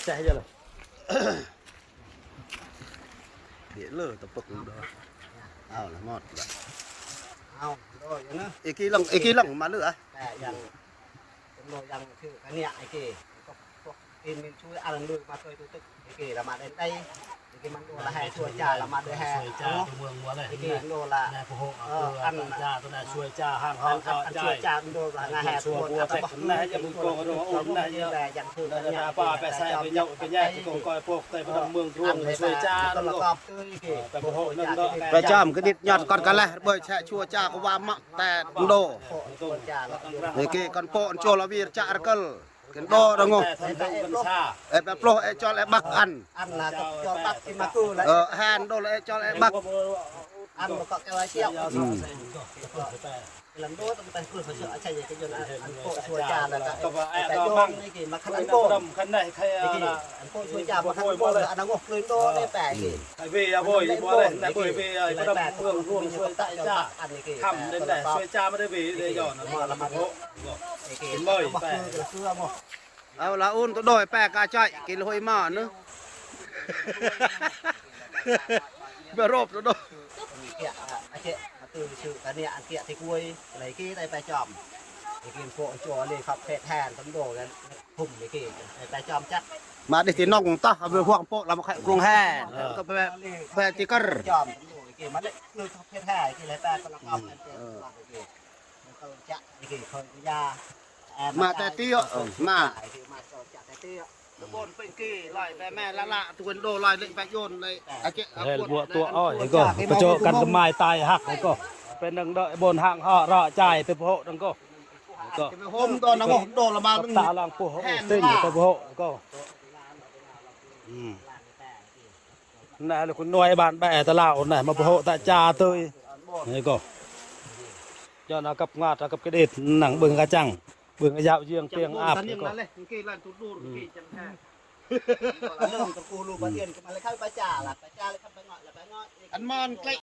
chạy cho rồi để lơ tập bực đó ao là ngọt ao rồi nữa cái lăng mà nữa แต่อย่างเป็นโลยังคืออันเนี้ยไอ้เก๋ก็กินมันช่วยอะไรเลยมาเคยตัวตึกไอ้เก๋ละมาได้ไอ้เก๋มันโดนละแห่ช่วยจ่าละมาด้วยแห่ ช่วยจ้าตัวเมืองวัวเลย ไอ้เก๋โดนละ นายพหกอันจ้าตัวนั้นช่วยจ้าห้างห้องก็ อัน จ่า ช่วยจ่ามันโดนละงาแห่ ช่วยวัวแต่คนไหนจะมึงโกงก็โดนอุ้มได้เยอะ แต่ยังคือ แล้วจะป้าไปใส่ไปเหยาะไปแย่ที่กองกอยพวกแต่ประดมเมืองท่วงช่วยจ้า ต ตัว ลอด ก็ รอบตื้อไอ้เก๋ แต่พหกนั่นก็ ประจำก็ดิดยอดก่อนกันแหละบ่ใช่ชั่วจ้าก็ว่ามักแต่โด ช่วยจ่าละ cái con po con cho là vi chả cân cái đo đó ngô แต่ทำเป็นชา em bé pro em cho lại bắc ăn อันน่ะก็ยอมรับที่มากู้แล้ว hand đô lại cho lại bắc อันก็แกไว้เชี่ยวlần đó tụi ta cứ phải sợ chạy cái dân ăn cô xuôi trà là cái dông này kì mà khăn ăn cô đầm khăn này hay ăn cô xuôi trà mà khăn ăn cô là ăn ngọc lên đó đấy bẻ kì vì bồi bồi đây này bởi vì cái đầm phương ruộng xuôi tại cha thầm đến để xuôi cha mớiได้vì để dọn mà là mặt hộ đến bơi bẻ là un tôi đổi bẻ cả chạy cái lôi mỏ nữa bẻ rộp rồi đâu từ sự cái này ăn kia thì cuối lấy cái tay phải chòm thì kiếm phụ chùa liền khóc phệ thèn tấm đồ cái hùng cái kì tay chòm chắc mà để thì nong ta về hoang po làm khai cuồng hè có về thì cờ chòm tấm đồ cái kì mà đấy lôi khóc phệ thèn cái lấy tay con lọc cái kì cái chắc cái kì khơi cái da mà tay tia mà chặt tay tia บนเป็นกี้ลอยแม่ละทุกคนโดลอยเล่นไปโยนเลยไอ้เจ๊ เฮ้ยบัวตัวอ้อยก็ประโจกันกับไม้ตายหักก็เป็นดังดอยบนห่างห่อรอจ่ายไปโพดังก็ จะไปโฮมตอนนั้นโดนละมา ตาลังโพเส้นไปโพก็น่ะแล้วคุณหน่วยบ้านแบะตะลาวน่ะมาโพตะจาเตยนี่ก็ย้อนเอากับงาดเอากับกระเด็ดหนังเบิ่งกระจังเบิ่งกระยาวเยียงเปียงอาบนี่ก็ กี้ลั่นทุดดูกี้จังแท้ เริ่มกับกูรูปเทียนมาเลยเข้าไปจ่าล่ะไปจ่าเลยเข้าไปงอดแล้วไปงอด อันมอนใกล้